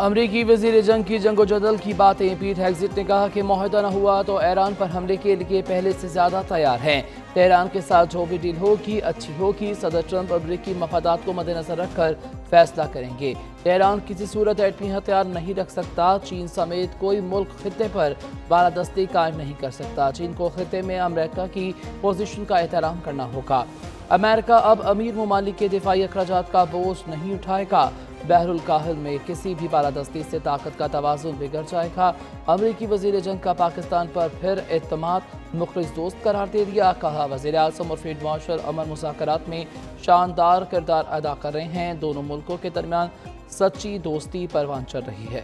امریکی وزیر جنگ کی جنگ و جدل کی باتیں پیٹ ہیگزٹ نے کہا کہ معاہدہ نہ ہوا تو ایران پر حملے کے لیے پہلے سے زیادہ تیار ہیں۔ تہران کے ساتھ جو بھی ڈیل ہوگی اچھی ہوگی۔ صدر ٹرمپ امریکی مفادات کو مد نظر رکھ کر فیصلہ کریں گے۔ تہران کسی صورت ایٹمی ہتھیار نہیں رکھ سکتا۔ چین سمیت کوئی ملک خطے پر بالادستی قائم نہیں کر سکتا۔ چین کو خطے میں امریکہ کی پوزیشن کا احترام کرنا ہوگا۔ امریکہ اب امیر ممالک کے دفاعی اخراجات کا بوجھ نہیں اٹھائے گا۔ بحر الکاہل میں کسی بھی بالادستی سے طاقت کا توازن بگڑ جائے گا۔ امریکی وزیر جنگ کا پاکستان پر پھر اعتماد مخلص دوست قرار دے دیا۔ کہا وزیر اعظم اور فیلڈ مارشل امن مذاکرات میں شاندار کردار ادا کر رہے ہیں۔ دونوں ملکوں کے درمیان سچی دوستی پروان چڑھ رہی ہے۔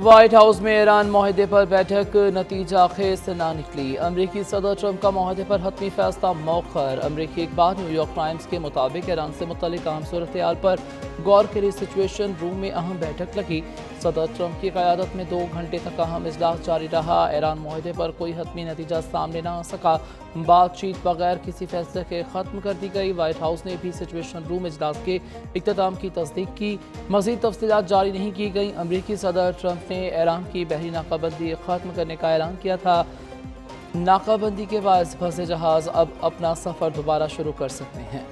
وائٹ ہاؤس میں ایران معاہدے پر بیٹھک نتیجہ خیز نہ نکلی۔ امریکی صدر ٹرمپ کا معاہدے پر حتمی فیصلہ مؤخر۔ امریکی اخبار نیو یارک ٹائمز کے مطابق ایران سے متعلق اہم صورتحال پر غور کے لیے سچویشن روم میں اہم بیٹھک لگی۔ صدر ٹرمپ کی قیادت میں 2 گھنٹے تک اہم اجلاس جاری رہا۔ ایران معاہدے پر کوئی حتمی نتیجہ سامنے نہ آ سکا۔ بات چیت بغیر کسی فیصلے کے ختم کر دی گئی۔ وائٹ ہاؤس نے بھی سچویشن روم اجلاس کے اختتام کی تصدیق کی۔ مزید تفصیلات جاری نہیں کی گئیں۔ امریکی صدر ٹرمپ نے ایران کی بحری ناکہ بندی ختم کرنے کا اعلان کیا تھا۔ ناکہ بندی کے باعث پھنسے جہاز اب اپنا سفر دوبارہ شروع کر سکتے ہیں۔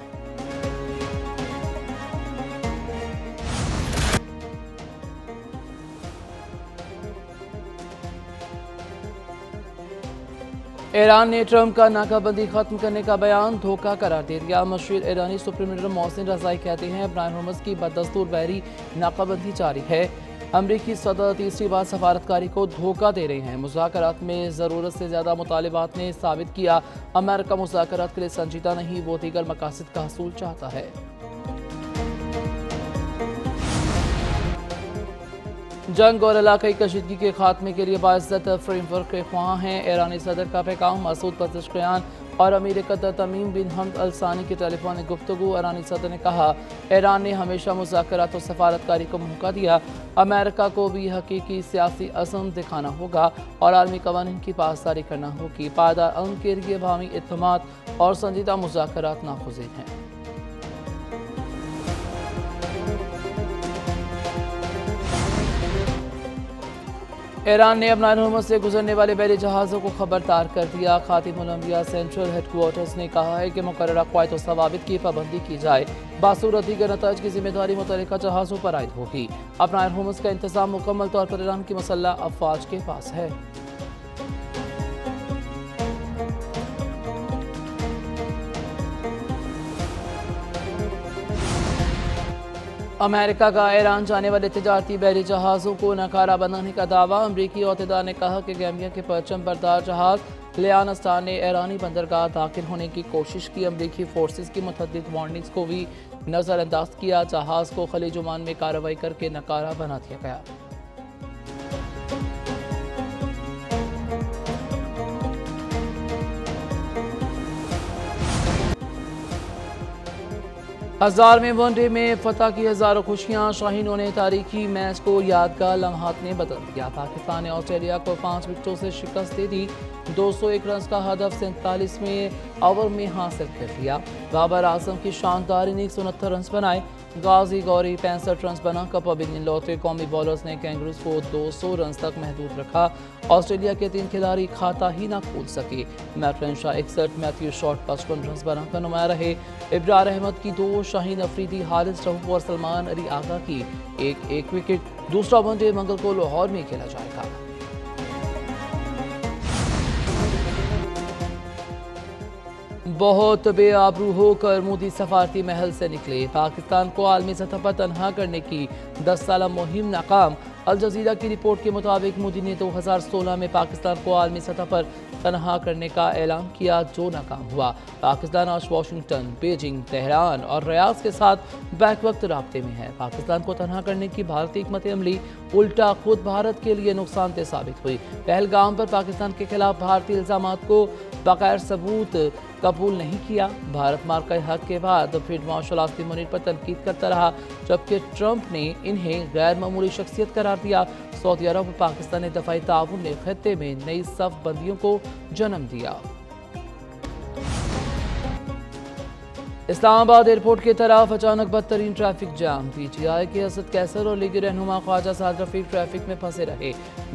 ایران نے ٹرمپ کا ناکہ بندی ختم کرنے کا بیان دھوکہ قرار دے دیا۔ مشیر ایرانی سپریم لیڈر محسن رضائی کہتے ہیں بحر ہرمز کی بدستور بحری ناکہ بندی جاری ہے۔ امریکی صدر تیسری بار سفارتکاری کو دھوکہ دے رہے ہیں۔ مذاکرات میں ضرورت سے زیادہ مطالبات نے ثابت کیا امریکہ مذاکرات کے لیے سنجیدہ نہیں، وہ دیگر مقاصد کا حصول چاہتا ہے۔ جنگ اور علاقائی کشیدگی کے خاتمے کے لیے باعزت فریم ورک کے خواہاں ہیں۔ ایرانی صدر کا پیغام مسعود پزشکیان اور امیر قطر تمیم بن حمد ال ثانی کی ٹیلی فونک گفتگو۔ ایرانی صدر نے کہا ایران نے ہمیشہ مذاکرات اور سفارتکاری کو موقع دیا۔ امریکہ کو بھی حقیقی سیاسی عزم دکھانا ہوگا اور عالمی قوانین کی پاسداری کرنا ہوگی۔ پائیدار امن کے لیے باہمی اعتماد اور سنجیدہ مذاکرات ناگزیر ہیں۔ ایران نے بحر ہرمز سے گزرنے والے بحری جہازوں کو خبردار کر دیا۔ خاتم الانبیاء سینٹرل ہیڈ کوارٹرز نے کہا ہے کہ مقررہ قواعد و ضوابط کی پابندی کی جائے۔ باصورت دیگر نتائج کی ذمہ داری متعلقہ جہازوں پر عائد ہوگی۔ بحر ہرمز کا انتظام مکمل طور پر ایران کی مسلح افواج کے پاس ہے۔ امریکہ کا ایران جانے والے تجارتی بحری جہازوں کو ناکارہ بنانے کا دعویٰ۔ امریکی عہدیدار نے کہا کہ گیمبیا کے پرچم بردار جہاز لیانا اسٹار نے ایرانی بندرگاہ داخل ہونے کی کوشش کی۔ امریکی فورسز کی متعدد وارننگز کو بھی نظر انداز کیا۔ جہاز کو خلیج عمان میں کارروائی کر کے ناکارہ بنا دیا گیا۔ ہزارویں ون ڈے میں فتح کی ہزاروں خوشیاں۔ شاہینوں نے تاریخی میچ کو یادگار لمحات نے بدل دیا۔ پاکستان نے آسٹریلیا کو 5 وکٹوں سے شکست دے دی۔ 201 رنز کا ہدف 47ویں اوور میں حاصل کر لیا۔ بابر اعظم کی شاندار اننگز 69 رنز بنائے۔ غازی گوری 65 رنز بنا کر پویلین لوٹے۔ قومی بولرز نے کینگروز کو 200 رنز تک محدود رکھا۔ آسٹریلیا کے 3 کھلاڑی کھاتا ہی نہ کھول سکے۔ میٹ رینشا 61، میتھیو شارٹ 55 رنز بنا کر نمایاں رہے۔ ابرار احمد کی 2، شاہین افریدی، حارث رؤوف اور سلمان علی آغا کی ایک وکٹ۔ دوسرا ون ڈے منگل کو لاہور میں کھیلا جائے گا۔ بہت بے آبرو ہو کر مودی سفارتی محل سے نکلے۔ پاکستان کو عالمی سطح پر تنہا کرنے کی 10 سالہ مہم ناکام۔ الجزیرہ کی رپورٹ کے مطابق مودی نے 2016 میں پاکستان کو عالمی سطح پر تنہا کرنے کا اعلان کیا جو ناکام ہوا۔ پاکستان آج واشنگٹن، بیجنگ، تہران اور ریاض کے ساتھ بیک وقت رابطے میں ہے۔ پاکستان کو تنہا کرنے کی بھارتی حکمت عملی الٹا خود بھارت کے لیے نقصان دہ ثابت ہوئی۔ پہلگام پر پاکستان کے خلاف بھارتی الزامات کو بغیر ثبوت قبول نہیں کیا۔ بھارت مارکہ حق کے بعد فیلڈ مارشل آصف منیر پر تنقید کرتا رہا، جبکہ ٹرمپ نے انہیں غیر معمولی شخصیت قرار دیا۔ سعودی عرب اور پاکستانی دفاعی تعاون نے خطے میں نئی صف بندیوں کو جنم دیا۔ اسلام آباد ایئرپورٹ کی طرف اچانک بدترین ٹریفک جام PTI کے اسد کیسر اور لیگی رہنما خواجہ سعد رفیق ٹریفک میں پھنسے رہے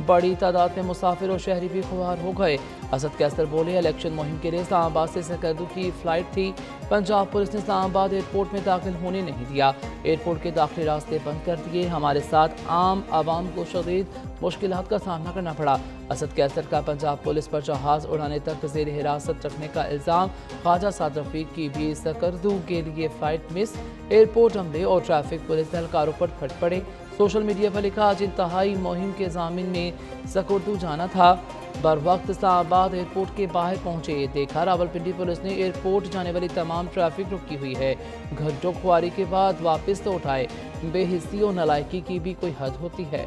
بڑی تعداد میں مسافر اور شہری بھی خوار ہو گئے اسد کیسر بولے الیکشن مہم کے لیے اسلام آباد سے سکردو کی فلائٹ تھی پنجاب پولیس نے اسلام آباد ایئرپورٹ میں داخل ہونے نہیں دیا ایئرپورٹ کے داخلی راستے بند کر دیے ہمارے ساتھ عام عوام کو شدید مشکلات کا سامنا کرنا پڑا اسد کیسر کا پنجاب پولیس پر جہاز اڑانے تک زیر حراست رکھنے کا الزام خواجہ سعد رفیق کی بھی سکردو کے لیے فلائٹ مس ایئرپورٹ عملے اور ٹریفک پولیس اہلکاروں پر پھٹ پڑے سوشل میڈیا پر لکھا آج انتہائی مہم کے ضامن میں سکردو جانا تھا بر وقت اسلام آباد ایئرپورٹ کے باہر پہنچے دیکھا راولپنڈی پولیس نے ایئرپورٹ جانے والی تمام ٹریفک رکی ہوئی ہے گھنٹوں خواری کے بعد واپس تو اٹھائے بے حسی اور نالائکی کی بھی کوئی حد ہوتی ہے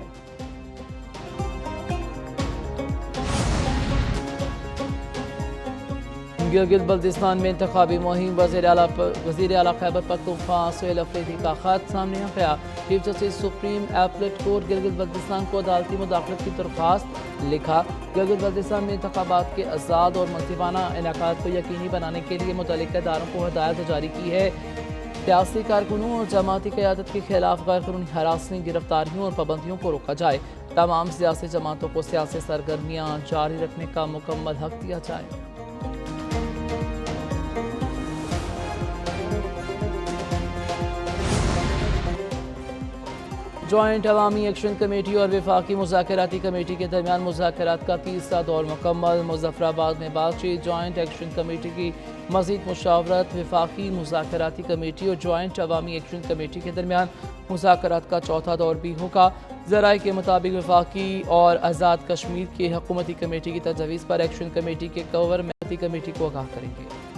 گلگت بلتستان میں انتخابی مہم وزیر اعلیٰ خیبر پختونخوا سہیل افریدی کا خط سامنے آ گیا chief justice supreme applet court Gilgit Baltistan کو عدالتی مداخلت کی درخواست لکھا گلگت بلتستان میں انتخابات کے آزاد اور منصفانہ انعقاد کو یقینی بنانے کے لیے متعلقہ اداروں کو ہدایت جاری کی ہے سیاسی کارکنوں اور جماعتی قیادت کے خلاف غیر قانونی ہراسانی گرفتاریوں اور پابندیوں کو روکا جائے تمام سیاسی جماعتوں کو سیاسی سرگرمیاں جاری رکھنے کا مکمل حق دیا جائے جوائنٹ عوامی ایکشن کمیٹی اور وفاقی مذاکراتی کمیٹی کے درمیان مذاکرات کا تیسرا دور مکمل مظفر آباد میں بات چیت جوائنٹ ایکشن کمیٹی کی مزید مشاورت وفاقی مذاکراتی کمیٹی اور جوائنٹ عوامی ایکشن کمیٹی کے درمیان مذاکرات کا چوتھا دور بھی ہوگا ذرائع کے مطابق وفاقی اور آزاد کشمیر کی حکومتی کمیٹی کی تجویز پر ایکشن کمیٹی کے گورنمنٹی کمیٹی کو آگاہ کریں گے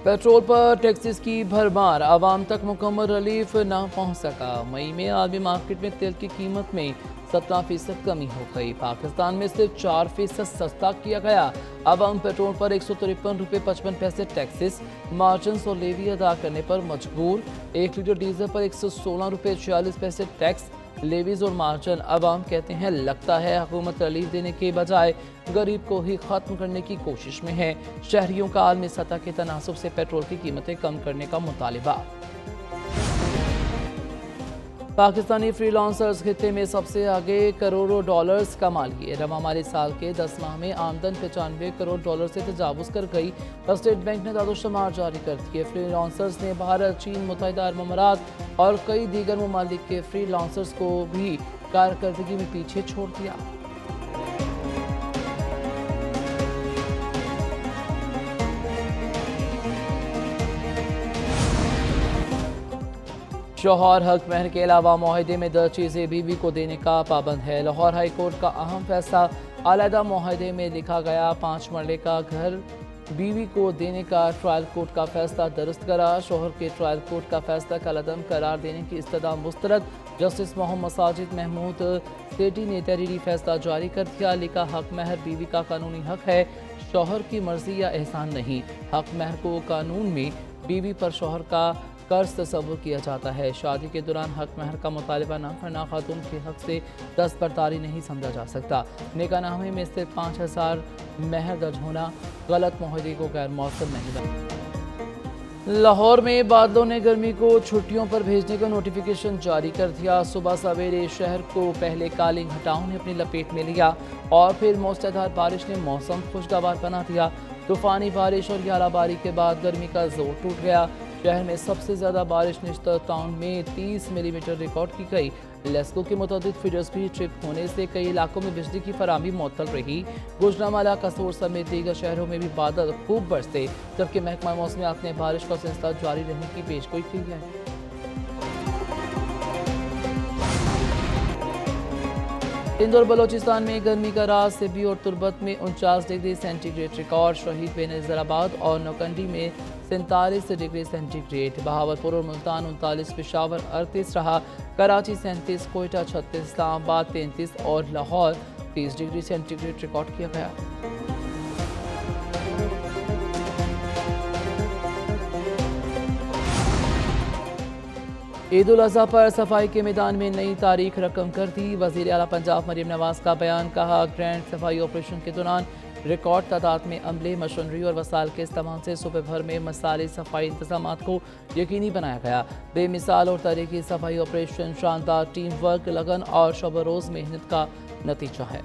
پیٹرول پر ٹیکسز کی بھرمار عوام تک مکمل ریلیف نہ پہنچ سکا مئی میں عالمی مارکیٹ میں تیل کی قیمت میں 17% کمی ہو گئی پاکستان میں صرف 4% سستا کیا گیا عوام پیٹرول پر 153 روپے 55 پیسے ٹیکسز مارجنز اور لیوی ادا کرنے پر مجبور 1 لیٹر ڈیزل پر 116 روپے 46 پیسے ٹیکس لیویز اور مارجن عوام کہتے ہیں لگتا ہے حکومت ریلیف دینے کے بجائے غریب کو ہی ختم کرنے کی کوشش میں ہے شہریوں کا عالمی سطح کے تناسب سے پیٹرول کی قیمتیں کم کرنے کا مطالبہ پاکستانی فری لانسرز خطے میں سب سے آگے کروڑوں ڈالرز کما لیے رواں مالی سال کے 10 ماہ میں آمدن 95 کروڑ ڈالر سے تجاوز کر گئی اسٹیٹ بینک نے داد و شمار جاری کر دیے فری لانسرز نے بھارت چین متحدہ عرب امارات اور کئی دیگر ممالک کے فری لانسرز کو بھی کارکردگی میں پیچھے چھوڑ دیا شوہر حق مہر کے علاوہ معاہدے میں درج چیزیں بیوی کو دینے کا پابند ہے لاہور ہائی کورٹ کا اہم فیصلہ علیحدہ معاہدے میں لکھا گیا 5 مرلے کا گھر بیوی کو دینے کا ٹرائل کورٹ کا فیصلہ درست کرا شوہر کے ٹرائل کورٹ کا فیصلہ کالعدم قرار دینے کی استدعا مسترد جسٹس محمد ساجد محمود سیٹی نے تحریری فیصلہ جاری کر دیا لکھا حق مہر بیوی کا قانونی حق ہے شوہر کی مرضی یا احسان نہیں حق مہر کو قانون میں بیوی پر شوہر کا قرض تصور کیا جاتا ہے شادی کے دوران حق مہر کا مطالبہ نہ کرنا خاتون کے حق سے دستبرداری نہیں سمجھا جا سکتا نکاح نامے میں صرف 5000 مہر درج ہونا غلط معاہدے کو غیر مؤثر نہیں بنا لاہور میں بادلوں نے گرمی کو چھٹیوں پر بھیجنے کا نوٹیفیکیشن جاری کر دیا صبح سویرے شہر کو پہلے کالنگ ہٹاؤں نے اپنی لپیٹ میں لیا اور پھر موسلادھار بارش نے موسم خوشگوار بنا دیا طوفانی بارش اور 11 باری کے بعد گرمی کا زور ٹوٹ گیا شہر میں سب سے زیادہ بارش نشتر ٹاؤن میں 30 ملی میٹر ریکارڈ کی گئی لیسکو کے متعدد فیڈرز بھی ٹرپ ہونے سے کئی علاقوں میں بجلی کی فراہمی معطل رہی گوجرانوالہ قصور سمیت دیگر شہروں میں بھی بادل خوب برسے جبکہ محکمہ موسمیات نے بارش کا سلسلہ جاری رہنے کی پیشگوئی کی ہے سندھ اور بلوچستان میں گرمی کا راز سبی اور تربت میں 49 ڈگری سینٹی گریڈ ریکارڈ شہید بے نظیر آباد اور نوکنڈی میں 47 ڈگری سینٹی گریڈ بہاولپور اور ملتان 39 پشاور 38 رہا کراچی 37 کوئٹہ 36 اسلام آباد 33 اور Lahore 30 degree centigrade record کیا گیا عید الاضحیٰ پر صفائی کے میدان میں نئی تاریخ رقم کر دی وزیر اعلیٰ پنجاب مریم نواز کا بیان کہا گرینڈ صفائی آپریشن کے دوران ریکارڈ تعداد میں عملے، مشینری اور وسائل کے استعمال سے صوبے بھر میں مسالی صفائی انتظامات کو یقینی بنایا گیا۔ بے مثال اور تاریخی صفائی آپریشن شاندار ٹیم ورک، لگن اور شب و روز محنت کا نتیجہ ہے۔